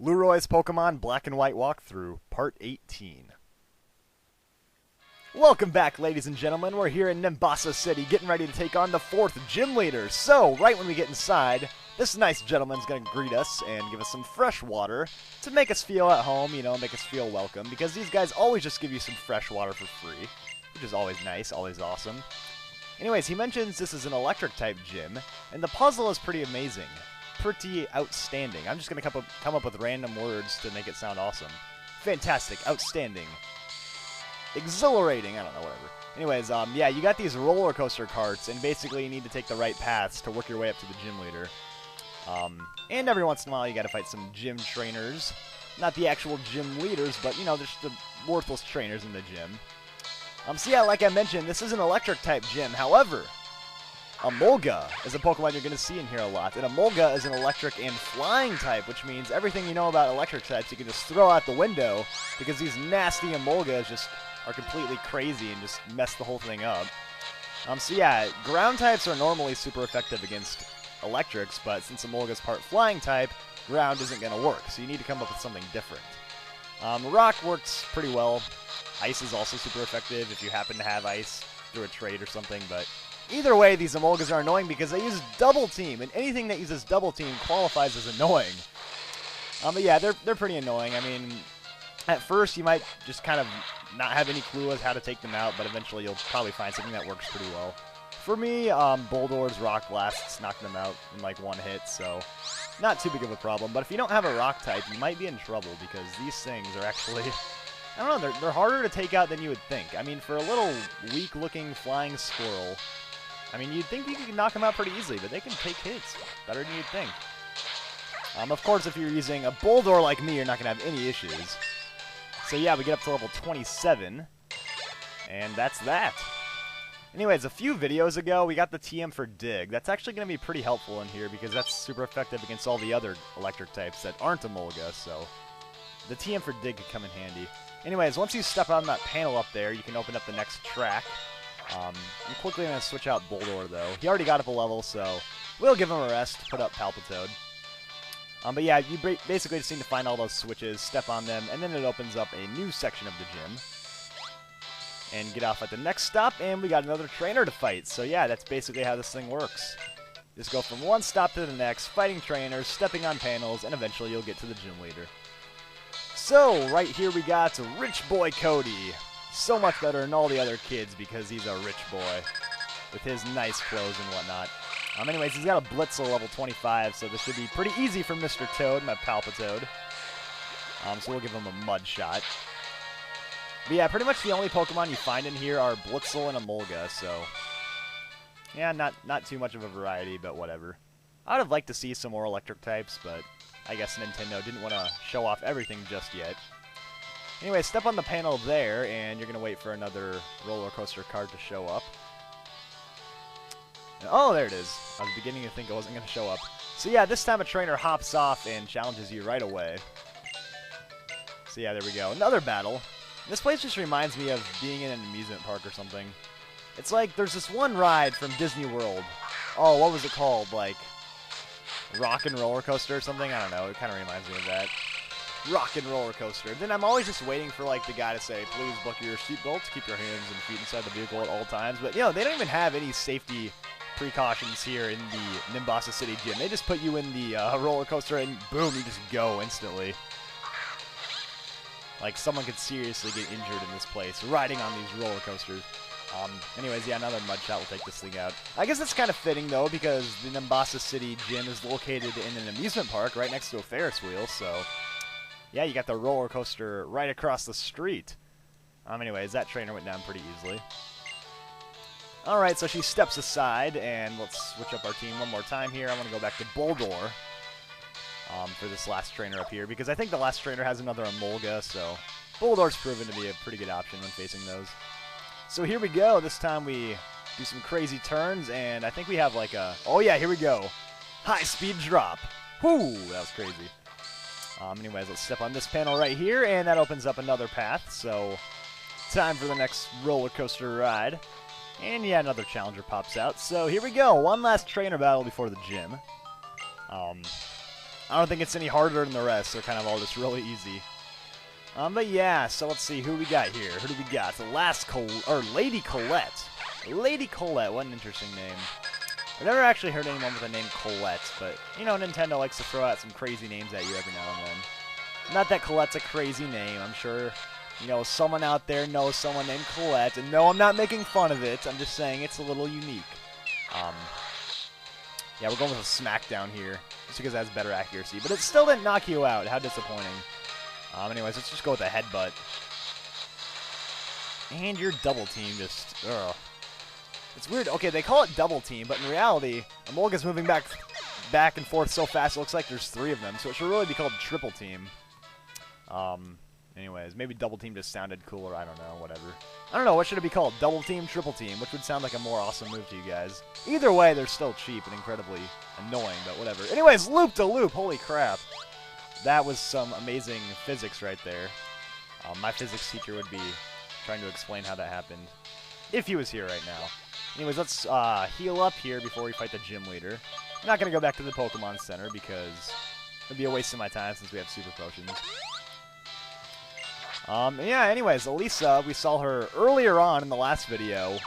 Lueroi's Pokemon Black and White Walkthrough, Part 18. Welcome back, ladies and gentlemen. We're here in Nimbasa City, getting ready to take on the 4th gym leader. So, right when we get inside, this nice gentleman's going to greet us and give us some fresh water to make us feel at home, you know, make us feel welcome, because these guys always just give you some fresh water for free, which is always nice, always awesome. Anyways, he mentions this is an electric-type gym, and the puzzle is pretty amazing. Pretty outstanding. I'm just going to come up with random words to make it sound awesome. Fantastic, outstanding, exhilarating, I don't know, whatever. Anyways, yeah, you got these roller coaster carts, and basically you need to take the right paths to work your way up to the gym leader. And every once in a while you got to fight some gym trainers. Not the actual gym leaders, but, you know, just the worthless trainers in the gym. So yeah, like I mentioned, this is an electric-type gym. However, Emolga is a Pokemon you're going to see in here a lot. And Emolga is an electric and flying type, which means everything you know about electric types you can just throw out the window, because these nasty Emolgas just are completely crazy and just mess the whole thing up. So yeah, ground types are normally super effective against electrics, but since Emolga's part flying type, ground isn't going to work, so you need to come up with something different. Rock works pretty well. Ice is also super effective if you happen to have ice through a trade or something, but either way, these Emolgas are annoying because they use Double Team, and anything that uses Double Team qualifies as annoying. But yeah, they're pretty annoying. I mean, at first you might just kind of not have any clue as how to take them out, but eventually you'll probably find something that works pretty well. For me, Boldor's Rock Blasts knock them out in like one hit, so not too big of a problem. But if you don't have a Rock type, you might be in trouble because these things are actually, I don't know, they're harder to take out than you would think. I mean, for a little weak-looking flying squirrel, I mean, you'd think you could knock them out pretty easily, but they can take hits better than you'd think. Of course, if you're using a Boldor like me, you're not going to have any issues. So yeah, we get up to level 27, and that's that. Anyways, a few videos ago, we got the TM for Dig. That's actually going to be pretty helpful in here because that's super effective against all the other electric types that aren't Emolga, so the TM for Dig could come in handy. Anyways, once you step on that panel up there, you can open up the next track. I'm quickly going to switch out Boldor, though. He already got up a level, so we'll give him a rest, put up Palpitoad. But yeah, you basically just need to find all those switches, step on them, and then it opens up a new section of the gym. And get off at the next stop, and we got another trainer to fight. So yeah, that's basically how this thing works. Just go from one stop to the next, fighting trainers, stepping on panels, and eventually you'll get to the gym leader. So, right here we got Rich Boy Cody. So much better than all the other kids because he's a rich boy with his nice clothes and whatnot. Anyways, he's got a Blitzel level 25, so this should be pretty easy for Mr. Toad, my Palpitoad. So we'll give him a Mud Shot. But yeah, pretty much the only Pokemon you find in here are Blitzel and Emolga, so yeah, not too much of a variety, but whatever. I would have liked to see some more electric types, but I guess Nintendo didn't want to show off everything just yet. Anyway, step on the panel there, and you're going to wait for another roller coaster card to show up. And, oh, there it is. I was beginning to think it wasn't going to show up. So yeah, this time a trainer hops off and challenges you right away. So yeah, there we go. Another battle. This place just reminds me of being in an amusement park or something. It's like there's this one ride from Disney World. Oh, what was it called? Like Rock and Roller Coaster or something? I don't know. It kind of reminds me of that. Rock and Roller Coaster. Then I'm always just waiting for like the guy to say, please buckle your seatbelts, keep your hands and feet inside the vehicle at all times. But, you know, they don't even have any safety precautions here in the Nimbasa City Gym. They just put you in the roller coaster and boom, you just go instantly. Like, someone could seriously get injured in this place riding on these roller coasters. Anyways, yeah, another Mud Shot will take this thing out. I guess that's kind of fitting, though, because the Nimbasa City Gym is located in an amusement park right next to a Ferris wheel, so yeah, you got the roller coaster right across the street. Anyways, that trainer went down pretty easily. Alright, so she steps aside, and let's switch up our team one more time here. I want to go back to Boldor for this last trainer up here, because I think the last trainer has another Emolga, so Boldor's proven to be a pretty good option when facing those. So here we go. This time we do some crazy turns, and I think we have like a... Oh yeah, here we go. High-speed drop. Whoo, that was crazy. Anyways, let's step on this panel right here, and that opens up another path, so time for the next roller coaster ride. And yeah, another challenger pops out. So here we go. One last trainer battle before the gym. I don't think it's any harder than the rest. They're kind of all just really easy. But yeah, so let's see who we got here. Who do we got? The Lady Colette. Lady Colette, what an interesting name. I've never actually heard anyone with a name Colette, but, you know, Nintendo likes to throw out some crazy names at you every now and then. Not that Colette's a crazy name. I'm sure, you know, someone out there knows someone named Colette, and no, I'm not making fun of it. I'm just saying it's a little unique. Yeah, we're going with a smackdown here, just because it has better accuracy, but it still didn't knock you out. How disappointing. Anyways, let's just go with a headbutt. And your double team just, ugh. It's weird. Okay, they call it double team, but in reality, Emolga's moving back and forth so fast, it looks like there's 3 of them, so it should really be called triple team. Anyways, maybe double team just sounded cooler. I don't know, whatever. I don't know, what should it be called? Double team, triple team, which would sound like a more awesome move to you guys. Either way, they're still cheap and incredibly annoying, but whatever. Anyways, loop-to-loop, holy crap. That was some amazing physics right there. My physics teacher would be trying to explain how that happened, if he was here right now. Anyways, let's heal up here before we fight the gym leader. I'm not going to go back to the Pokemon Center because it would be a waste of my time since we have Super Potions. Yeah, anyways, Elesa, we saw her earlier on in the last video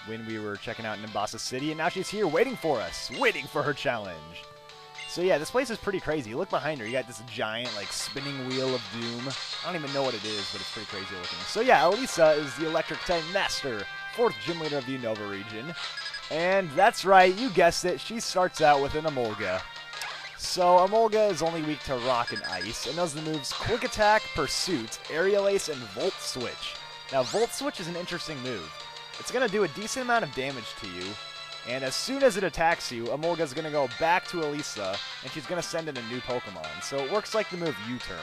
when we were checking out Nimbasa City, and now she's here waiting for us, waiting for her challenge. So yeah, this place is pretty crazy. Look behind her. You got this giant, like, spinning wheel of doom. I don't even know what it is, but it's pretty crazy looking. So yeah, Elesa is the Electric-type Master, 4th Gym Leader of the Unova region. And that's right, you guessed it, she starts out with an Emolga. So Emolga is only weak to Rock and Ice, and knows the moves Quick Attack, Pursuit, Aerial Ace, and Volt Switch. Now, Volt Switch is an interesting move. It's going to do a decent amount of damage to you, and as soon as it attacks you, Emolga's going to go back to Elesa, and she's going to send in a new Pokemon. So it works like the move U-Turn.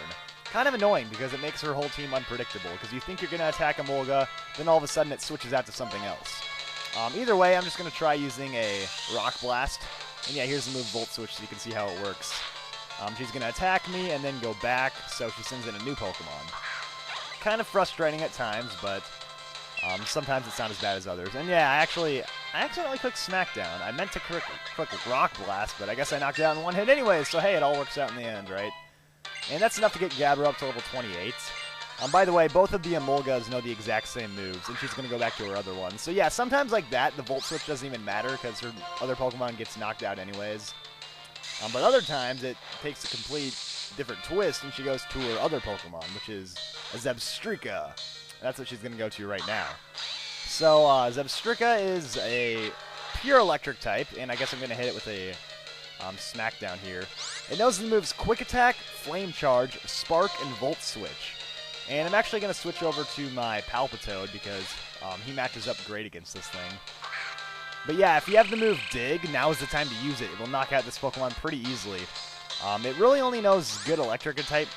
Kind of annoying because it makes her whole team unpredictable, because you think you're going to attack Emolga, then all of a sudden it switches out to something else. Either way, I'm just going to try using a Rock Blast. And yeah, here's the move Volt Switch so you can see how it works. She's going to attack me and then go back, so she sends in a new Pokemon. Kind of frustrating at times, but sometimes it's not as bad as others. And yeah, I accidentally clicked Smackdown. I meant to click Rock Blast, but I guess I knocked it out in one hit anyway, so hey, it all works out in the end, right? And that's enough to get Gabber up to level 28. By the way, both of the Emolgas know the exact same moves, and she's going to go back to her other one. So yeah, sometimes like that, the Volt Switch doesn't even matter because her other Pokemon gets knocked out anyways. But other times, it takes a complete different twist, and she goes to her other Pokemon, which is a Zebstrika. That's what she's going to go to right now. So Zebstrika is a pure electric type, and I guess I'm going to hit it with a Smackdown here. It knows the moves Quick Attack, Flame Charge, Spark, and Volt Switch. And I'm actually going to switch over to my Palpitoad because he matches up great against this thing. But yeah, if you have the move Dig, now is the time to use it. It will knock out this Pokemon pretty easily. It really only knows good electric type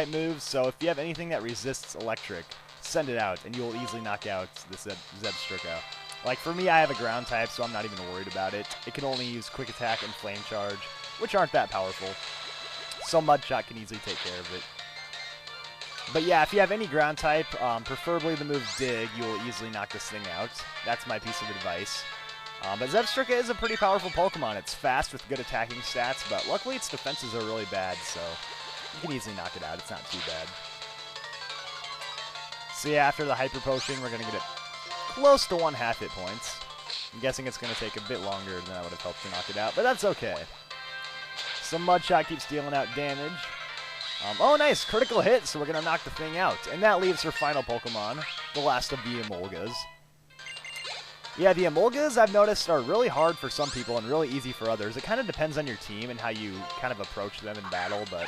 moves, so if you have anything that resists electric, send it out, and you will easily knock out this Zebstrika. Like, for me, I have a ground type, so I'm not even worried about it. It can only use Quick Attack and Flame Charge, which aren't that powerful. So Mudshot can easily take care of it. But yeah, if you have any ground type, preferably the move Dig, you will easily knock this thing out. That's my piece of advice. But Zebstrika is a pretty powerful Pokemon. It's fast with good attacking stats, but luckily its defenses are really bad, so you can easily knock it out. It's not too bad. So yeah, after the Hyper Potion, we're going to get it close to 1/2 hit points. I'm guessing it's going to take a bit longer than I would have helped to knock it out, but that's okay. So Mudshot keeps dealing out damage. Oh, nice! Critical hit, so we're going to knock the thing out. And that leaves her final Pokemon, the last of the Emolgas. Yeah, the Emolgas, I've noticed, are really hard for some people and really easy for others. It kind of depends on your team and how you kind of approach them in battle, but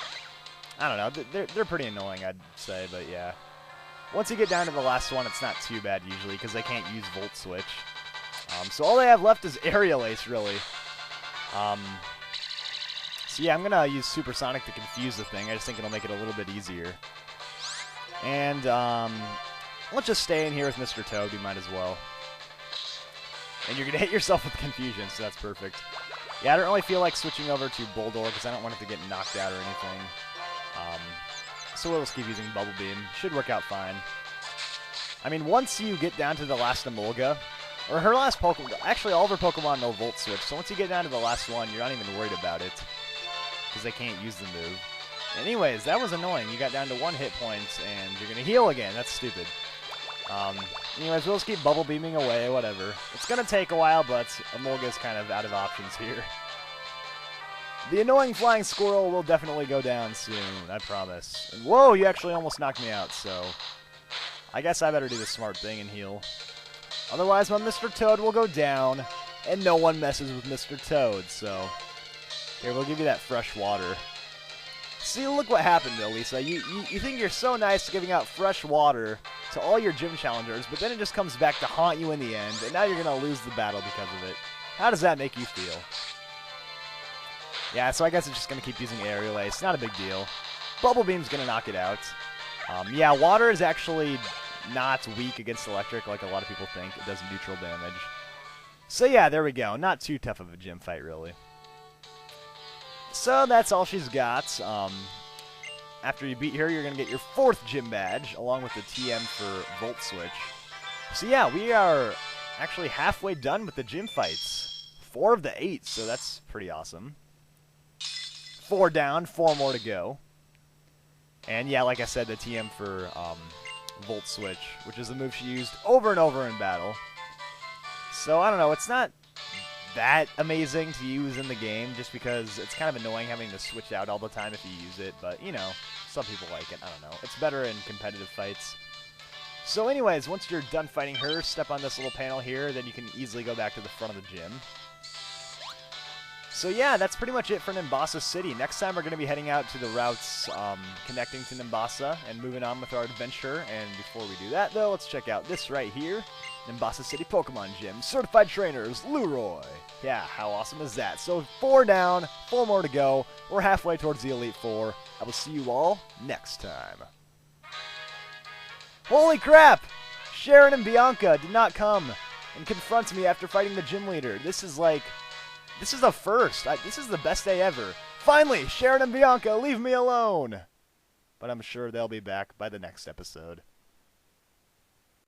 I don't know. They're pretty annoying, I'd say, but yeah. Once you get down to the last one, it's not too bad usually, because they can't use Volt Switch. So all they have left is Aerial Ace, really. So yeah, I'm going to use Supersonic to confuse the thing. I just think it'll make it a little bit easier. And let's just stay in here with Mr. Toad. We might as well. And you're going to hit yourself with Confusion, so that's perfect. Yeah, I don't really feel like switching over to Bulldor because I don't want it to get knocked out or anything. So we'll just keep using Bubble Beam. Should work out fine. I mean, once you get down to the last Emolga, or her last Pokemon, actually all of her Pokemon know Volt Switch, so once you get down to the last one, you're not even worried about it. because they can't use the move. Anyways, that was annoying. You got down to 1 hit point, and you're going to heal again. That's stupid. Anyways, we'll just keep bubble beaming away, whatever. It's going to take a while, but Emolga's kind of out of options here. The annoying flying squirrel will definitely go down soon, I promise. And whoa, you actually almost knocked me out, so I guess I better do the smart thing and heal. Otherwise, my Mr. Toad will go down, and no one messes with Mr. Toad, so here, we'll give you that fresh water. See, look what happened, Elesa. You think you're so nice giving out fresh water to all your gym challengers, but then it just comes back to haunt you in the end, and now you're going to lose the battle because of it. How does that make you feel? Yeah, so I guess it's just going to keep using Aerial Ace. Not a big deal. Bubble Beam's going to knock it out. Yeah, water is actually not weak against electric like a lot of people think. It does neutral damage. So yeah, there we go. Not too tough of a gym fight, really. So that's all she's got. After you beat her, you're going to get your 4th gym badge, along with the TM for Volt Switch. So yeah, we are actually halfway done with the gym fights. 4 of the 8, so that's pretty awesome. 4 down, 4 more to go. And yeah, like I said, the TM for Volt Switch, which is the move she used over and over in battle. So I don't know, it's not that amazing to use in the game, just because it's kind of annoying having to switch out all the time if you use it, but, you know, some people like it, I don't know. It's better in competitive fights. So anyways, once you're done fighting her, step on this little panel here, then you can easily go back to the front of the gym. So yeah, that's pretty much it for Nimbasa City. Next time we're going to be heading out to the routes connecting to Nimbasa and moving on with our adventure. And before we do that, though, let's check out this right here. Nimbasa City Pokemon Gym. Certified trainers, Lueroi. Yeah, how awesome is that? So 4 down, 4 more to go. We're halfway towards the Elite Four. I will see you all next time. Holy crap! Sharon and Bianca did not come and confront me after fighting the gym leader. This is like... This is a first. This is the best day ever. Finally, Sharon and Bianca, leave me alone. But I'm sure they'll be back by the next episode.